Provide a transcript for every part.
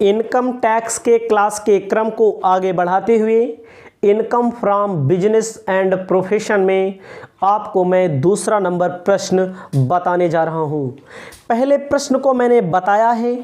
Income tax के class के क्रम को आगे बढ़ाते हुए income from business and profession में आपको मैं दूसरा नंबर प्रश्न बताने जा रहा हूं। पहले प्रश्न को मैंने बताया है,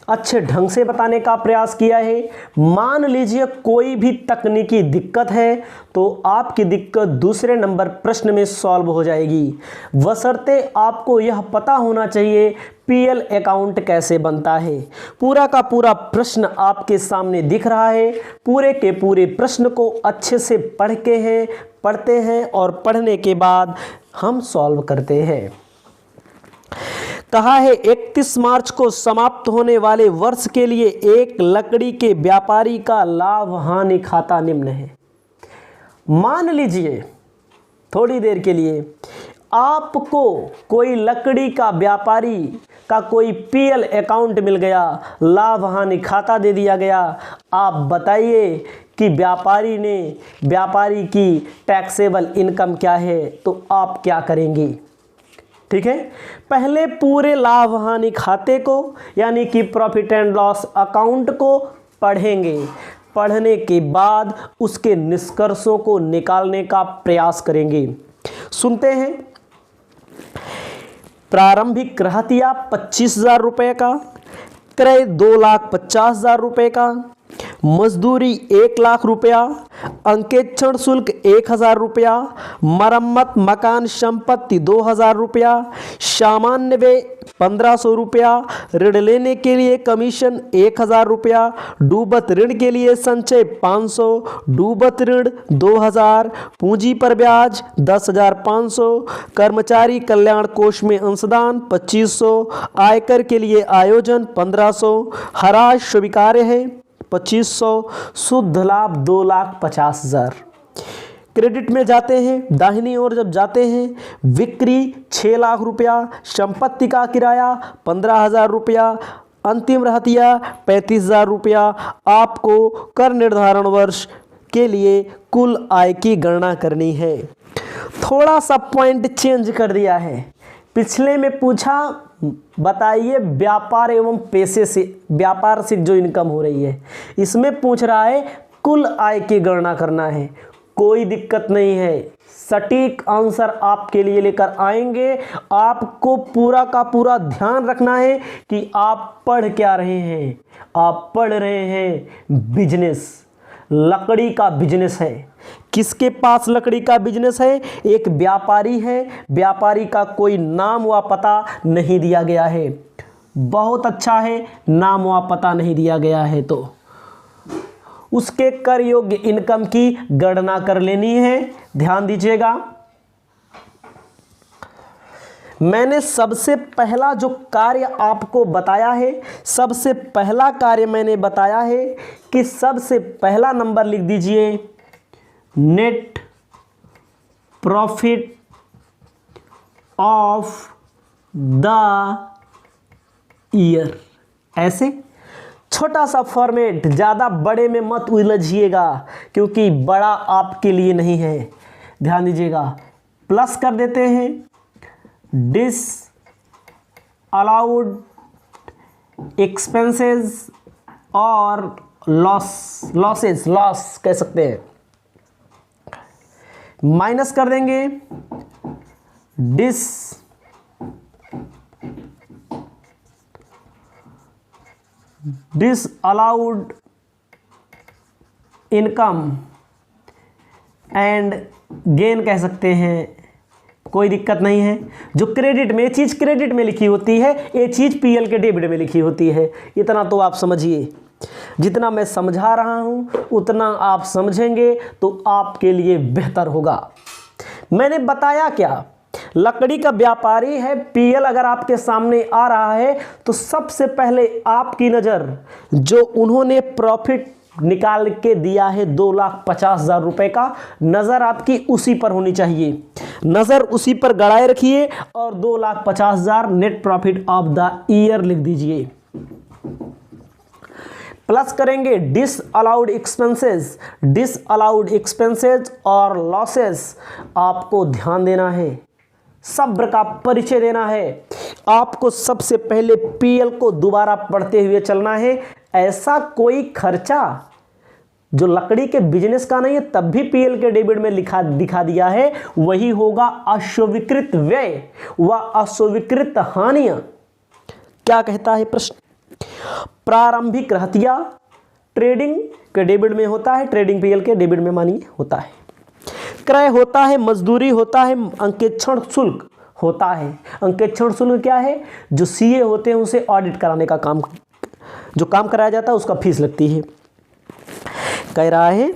अच्छे ढंग से बताने का प्रयास किया है। मान लीजिए कोई भी तकनीकी दिक्कत है तो आपकी दिक्कत दूसरे नंबर प्रश्न में सॉल्व हो जाएगी, बशर्ते आपको यह पता होना चाहिए पीएल अकाउंट कैसे बनता है। पूरा का पूरा प्रश्न आपके सामने दिख रहा है। पूरे के पूरे प्रश्न को अच्छे से पढ़ते हैं और पढ़ने के बाद हम सॉल्व करते हैं। कहा है 31 मार्च को समाप्त होने वाले वर्ष के लिए एक लकड़ी के व्यापारी का लाभ हानि खाता निम्न है। मान लीजिए थोड़ी देर के लिए आपको कोई लकड़ी का व्यापारी का कोई पीएल अकाउंट मिल गया, लाभ हानि खाता दे दिया गया। आप बताइए कि व्यापारी की टैक्सेबल इनकम क्या है, तो आप क्या करेंगे? ठीक है, पहले पूरे लाभ हानि खाते को यानी कि प्रॉफिट एंड लॉस अकाउंट को पढ़ेंगे। पढ़ने के बाद उसके निष्कर्षों को निकालने का प्रयास करेंगे। सुनते हैं। प्रारंभिक रहतिया 25,000 रुपये का, क्रय 2,50,000 रुपये का, मजदूरी 1,00,000 रुपया, अंकेक्षण शुल्क 1,000 रुपया, मरम्मत मकान संपत्ति 2,000 रुपया, सामान्य व्यय 1,500 रुपया, ऋण लेने के लिए कमीशन 1,000 रुपया, डूबत ऋण के लिए संचय 500, डूबत ऋण 2,000, पूंजी पर ब्याज 10,500, कर्मचारी कल्याण कोष में अंशदान 2,500, आयकर के लिए आयोजन 1,500, हराज स्वीकार्य है 2,500, शुद्ध लाभ 2,50,000। क्रेडिट में जाते हैं, दाहिनी ओर जब जाते हैं, बिक्री 6,00,000 रुपया, संपत्ति का किराया 15,000 रुपया, अंतिम रहतिया 35,000 रुपया। आपको कर निर्धारण वर्ष के लिए कुल आय की गणना करनी है। थोड़ा सा पॉइंट चेंज कर दिया है। पिछले में पूछा बताइए व्यापार एवं पेशे से, व्यापार से जो इनकम हो रही है, इसमें पूछ रहा है कुल आय की गणना करना है। कोई दिक्कत नहीं है, सटीक आंसर आपके लिए लेकर आएंगे। आपको पूरा का पूरा ध्यान रखना है कि आप पढ़ क्या रहे हैं। आप पढ़ रहे हैं बिजनेस, लकड़ी का बिजनेस है। किसके पास लकड़ी का बिजनेस है? एक व्यापारी है। व्यापारी का कोई नाम व पता नहीं दिया गया है। बहुत अच्छा है, नाम व पता नहीं दिया गया है तो उसके कर योग्य इनकम की गणना कर लेनी है। ध्यान दीजिएगा, मैंने सबसे पहला जो कार्य आपको बताया है, सबसे पहला कार्य मैंने बताया है कि सबसे पहला नंबर लिख दीजिए net profit of the year. ऐसे छोटा सा फॉर्मेट, ज़्यादा बड़े में मत उलझिएगा क्योंकि बड़ा आपके लिए नहीं है। ध्यान दीजिएगा, प्लस कर देते हैं डिस अलाउड एक्सपेंसेस और लॉस कह सकते हैं। माइनस कर देंगे डिसअलाउड इनकम एंड गेन कह सकते हैं। कोई दिक्कत नहीं है। जो क्रेडिट में, ये चीज़ क्रेडिट में लिखी होती है, ये चीज़ पीएल के डेबिट में लिखी होती है। इतना तो आप समझिए। जितना मैं समझा रहा हूँ उतना आप समझेंगे तो आपके लिए बेहतर होगा। मैंने बताया क्या, लकड़ी का व्यापारी है। पीएल अगर आपके सामने आ रहा है तो सबसे पहले आपकी नज़र जो उन्होंने प्रॉफिट निकाल के दिया है 2,50,000 रुपए का, नज़र आपकी उसी पर होनी चाहिए। नज़र उसी पर गड़ाए रखिए और 2,50,000 net profit of the year लिख दीजिए। प्लस करेंगे डिसअलाउड एक्सपेंसेस और लॉसेस। आपको ध्यान देना है, सब्र का परिचय देना है। आपको सबसे पहले पीएल को दोबारा पढ़ते हुए चलना है। ऐसा कोई खर्चा जो लकड़ी के बिजनेस का नहीं है तब भी पीएल के डेबिट में दिखा दिया है, वही होगा अस्वीकृत व्यय व अस्वीकृत हानियां। क्या कहता है प्रश्न? प्रारंभिक रहतिया ट्रेडिंग के डेबिट में होता है, ट्रेडिंग पीएल के डेबिट में मानिए होता है। क्रय होता है, मजदूरी होता है, अंकेक्षण शुल्क होता है। अंकेक्षण शुल्क क्या है? जो सीए होते हैं उसे ऑडिट कराने का काम, जो काम कराया जाता है उसका फीस लगती है। कह रहा है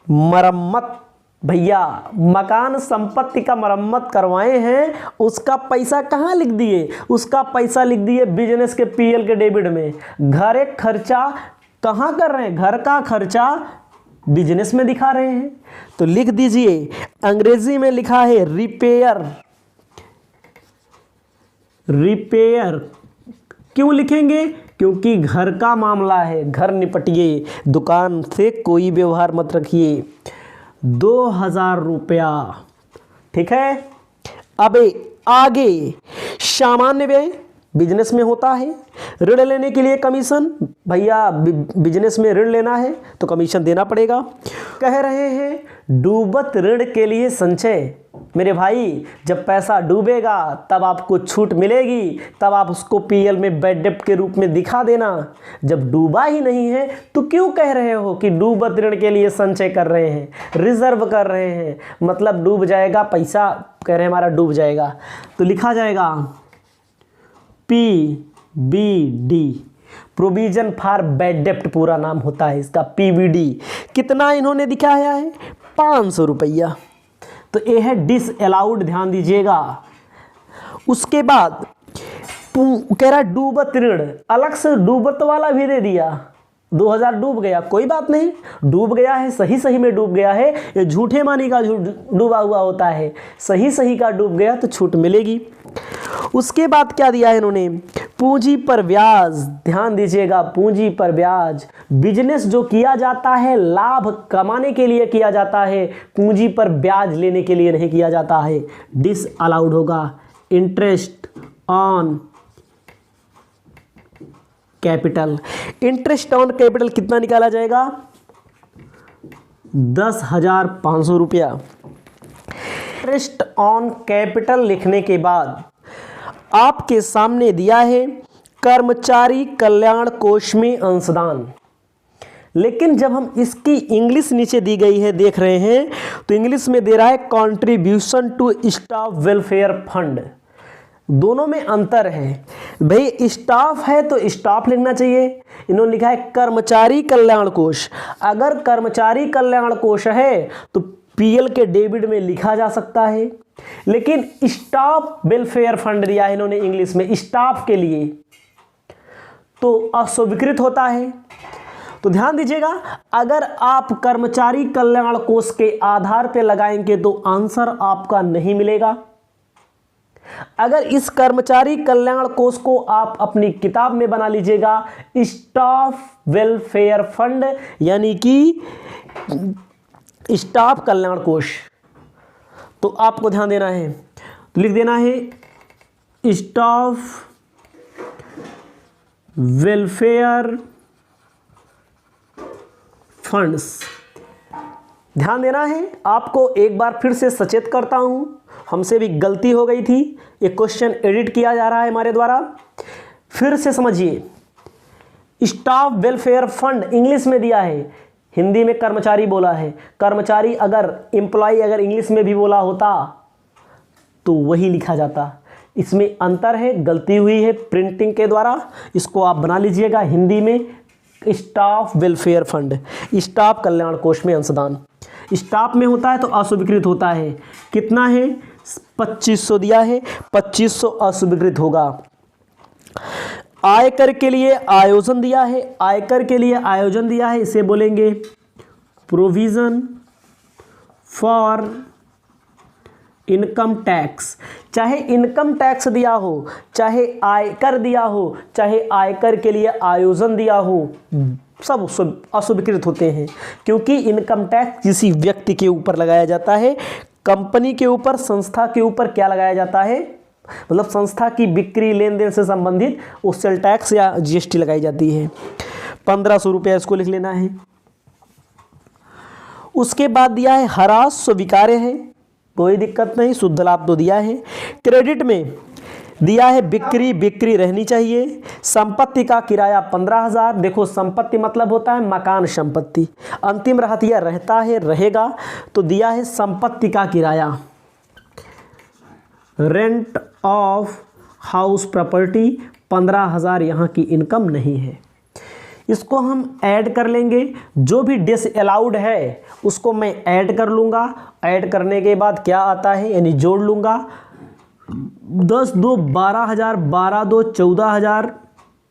मरम्मत, भैया मकान संपत्ति का मरम्मत करवाए हैं, उसका पैसा कहाँ लिख दिए? उसका पैसा लिख दिए बिजनेस के पीएल के डेबिट में। घर एक खर्चा कहाँ कर रहे हैं? घर का खर्चा बिजनेस में दिखा रहे हैं, तो लिख दीजिए। अंग्रेजी में लिखा है रिपेयर। रिपेयर क्यों लिखेंगे? क्योंकि घर का मामला है, घर निपटिए, दुकान से कोई व्यवहार मत रखिए। 2000 रुपया, ठीक है। अब आगे सामान्य व्यय बिजनेस में होता है। ऋण लेने के लिए कमीशन, भैया बिजनेस में ऋण लेना है तो कमीशन देना पड़ेगा। कह रहे हैं डूबत ऋण के लिए संचय। मेरे भाई जब पैसा डूबेगा तब आपको छूट मिलेगी, तब आप उसको पीएल में बैड डेब्ट के रूप में दिखा देना। जब डूबा ही नहीं है तो क्यों कह रहे हो कि डूबत ऋण के लिए संचय कर रहे हैं, रिजर्व कर रहे हैं? मतलब डूब जाएगा पैसा, कह रहे हैं हमारा डूब जाएगा, तो लिखा जाएगा पीबीडी, प्रोविजन फॉर बैड डेब्ट पूरा नाम होता है इसका, पीबीडी। कितना इन्होंने दिखाया है? 500 रुपया। तो ये है डिसअलाउड, ध्यान दीजिएगा। उसके बाद कह रहा डूबत ऋण, अलग से डूबत वाला भी दे दिया। 2000 डूब गया, कोई बात नहीं, डूब गया है, सही सही में डूब गया है। ये झूठे मानी का डूबा हुआ होता है, सही सही का डूब गया तो छूट मिलेगी। उसके बाद क्या दिया है इन्होंने? पूंजी पर ब्याज, ध्यान दीजिएगा, पूंजी पर ब्याज। बिजनेस जो किया जाता है लाभ कमाने के लिए किया जाता है, पूंजी पर ब्याज लेने के लिए नहीं किया जाता है, डिसअलाउड होगा। Interest on capital, interest on capital कितना निकाला जाएगा? 10,500 रुपया। इंटरेस्ट ऑन कैपिटल लिखने के बाद आपके सामने दिया है कर्मचारी कल्याण कोष में अंशदान। लेकिन जब हम इसकी इंग्लिश नीचे दी गई है देख रहे हैं, तो इंग्लिश में दे रहा है contribution to staff welfare fund. दोनों में अंतर है। भाई स्टाफ है तो स्टाफ लिखना चाहिए, इन्होंने लिखा है कर्मचारी कल्याण कोष। अगर कर्मचारी कल्याण कोष है तो पीएल के डेबिट में लिखा जा सकता है, लेकिन स्टाफ वेलफेयर फंड दिया है इन्होंने इंग्लिश में स्टाफ के लिए, तो अस्वीकृत होता है। तो ध्यान दीजिएगा, अगर आप कर्मचारी कल्याण कोष के आधार पर लगाएंगे तो आंसर आपका नहीं मिलेगा। अगर इस कर्मचारी कल्याण कोष को आप अपनी किताब में बना लीजिएगा स्टाफ वेलफेयर फंड, यानी कि स्टाफ कल्याण कोष, तो आपको ध्यान देना है, तो लिख देना है स्टाफ वेलफेयर फंड्स। ध्यान देना है, आपको एक बार फिर से सचेत करता हूं, हमसे भी गलती हो गई थी, ये क्वेश्चन एडिट किया जा रहा है हमारे द्वारा। फिर से समझिए, स्टाफ वेलफेयर फंड इंग्लिश में दिया है, हिंदी में कर्मचारी बोला है। कर्मचारी अगर एम्प्लॉय अगर इंग्लिश में भी बोला होता तो वही लिखा जाता। इसमें अंतर है, गलती हुई है प्रिंटिंग के द्वारा, इसको आप बना लीजिएगा हिंदी में स्टाफ वेलफेयर फंड, स्टाफ कल्याण कोष में अंशदान। स्टाफ में होता है तो अस्वीकृत होता है। कितना है? 2500 दिया है, 2500 अस्वीकृत होगा। आयकर के लिए आयोजन दिया है, आयकर के लिए आयोजन दिया है, इसे बोलेंगे प्रोविजन फॉर इनकम टैक्स। चाहे इनकम टैक्स दिया हो, चाहे आयकर दिया हो, चाहे आयकर के लिए आयोजन दिया हो, सब अस्वीकृत होते हैं, क्योंकि इनकम टैक्स किसी व्यक्ति के ऊपर लगाया जाता है, कंपनी के ऊपर, संस्था के ऊपर क्या लगाया जाता है, मतलब संस्था की बिक्री लेन देन से संबंधित उस सेल टैक्स या जीएसटी लगाई जाती है। 1500 रुपया इसको लिख लेना है। उसके बाद दिया है ह्रास स्वीकार्य है, कोई दिक्कत नहीं, शुद्ध लाभ तो दिया है। क्रेडिट में दिया है बिक्री रहनी चाहिए। संपत्ति का किराया 15,000। देखो संपत्ति मतलब होता है मकान संपत्ति, अंतिम रहतिया रहता है रहेगा, तो दिया है संपत्ति का किराया, रेंट ऑफ हाउस प्रॉपर्टी 15,000 यहाँ की इनकम नहीं है। इसको हम ऐड कर लेंगे, जो भी डिसअलाउड है उसको मैं ऐड कर लूँगा। ऐड करने के बाद क्या आता है यानी जोड़ लूँगा। 10 2 12,000, 12 2 14,000,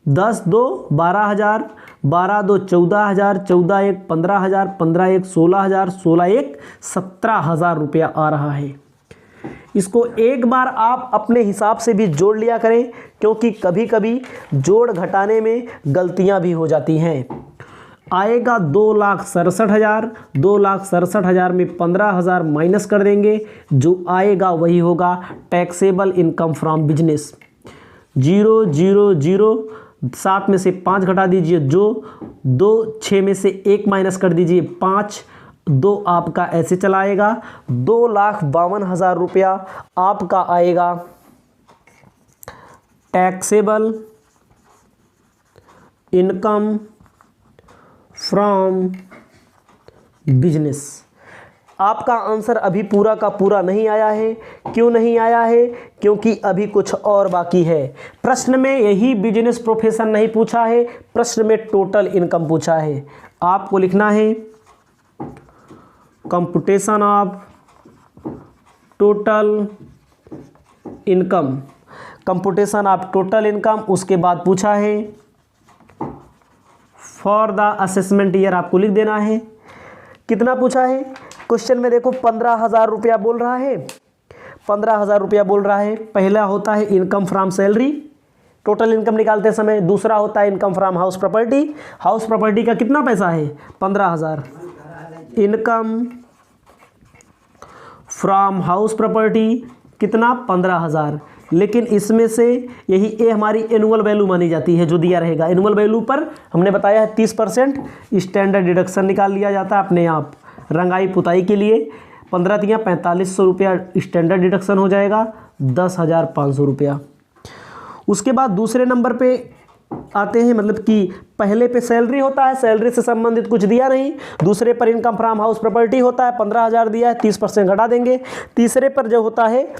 10 2 12,000, 12 2 14,000, 14 1 15,000, 15 1 16,000, 16 1 17,000 रुपया आ रहा है। इसको एक बार आप अपने हिसाब से भी जोड़ लिया करें, क्योंकि कभी कभी जोड़ घटाने में गलतियां भी हो जाती हैं। आएगा 2,67,000, 2,67,000 में 15,000 माइनस कर देंगे, जो आएगा वही होगा टैक्सेबल इनकम फ्रॉम बिजनेस। 0 0 0, 7 में से 5 घटा दीजिए जो 2, 6 में से 1 माइनस कर दीजिए 5, 2 आपका ऐसे चलाएगा। 2,52,000 रुपया आपका आएगा टैक्सेबल इनकम फ्रॉम बिजनेस। आपका आंसर अभी पूरा का पूरा नहीं आया है। क्यों नहीं आया है? क्योंकि अभी कुछ और बाकी है। प्रश्न में यही बिजनेस प्रोफेशन नहीं पूछा है, प्रश्न में टोटल इनकम पूछा है। आपको लिखना है computation of total income, computation of total income. उसके बाद पूछा है फॉर द असेसमेंट ईयर, आपको लिख देना है। कितना पूछा है क्वेश्चन में? देखो 15,000 रुपया बोल रहा है, 15,000 रुपया बोल रहा है। पहला होता है income from salary, total income निकालते समय। दूसरा होता है income from house property. House property का कितना पैसा है? 15,000। इनकम फ्रॉम हाउस प्रॉपर्टी कितना? 15,000। लेकिन इसमें से यही ए हमारी एनुअल वैल्यू मानी जाती है, जो दिया रहेगा। एनुअल वैल्यू पर हमने बताया है 30% स्टैंडर्ड डिडक्शन निकाल लिया जाता है अपने आप रंगाई पुताई के लिए। 15 तियाँ 4500 रुपया स्टैंडर्ड डिडक्शन हो जाएगा, 10,500 रुपया। उसके बाद दूसरे नंबर पे आते हैं, मतलब कि पहले पे सैलरी होता है, सैलरी से संबंधित कुछ दिया नहीं। दूसरे पर इनकम फ्रॉम हाउस प्रॉपर्टी होता है, 15,000 दिया है, 30% घटा देंगे। तीसरे पर जो होता है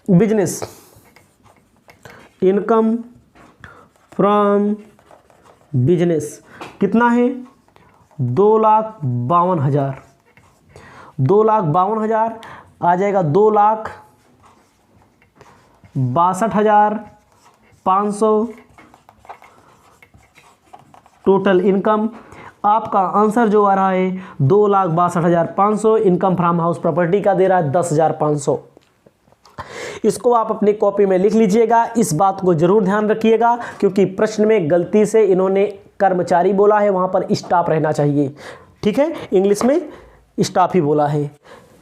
बिजनेस, इनकम फ्रॉम बिजनेस कितना है? 2,52,000। 2,52,000 आ जाएगा 2,62,500 टोटल इनकम। आपका आंसर जो आ रहा है 2,62,500 इनकम फ्रॉम हाउस प्रॉपर्टी का दे रहा है 10,500। इसको आप अपनी कॉपी में लिख लीजिएगा। इस बात को जरूर ध्यान रखिएगा, क्योंकि प्रश्न में गलती से इन्होंने कर्मचारी बोला है, वहां पर स्टाफ रहना चाहिए। ठीक है, इंग्लिश में स्टाफ ही बोला है।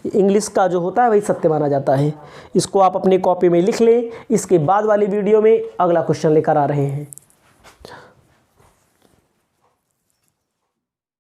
इंग्लिश का जो होता है वही सत्य माना जाता है। इसको आप अपनी कॉपी में लिख लें। इसके बाद वाली वीडियो में अगला क्वेश्चन लेकर आ रहे हैं।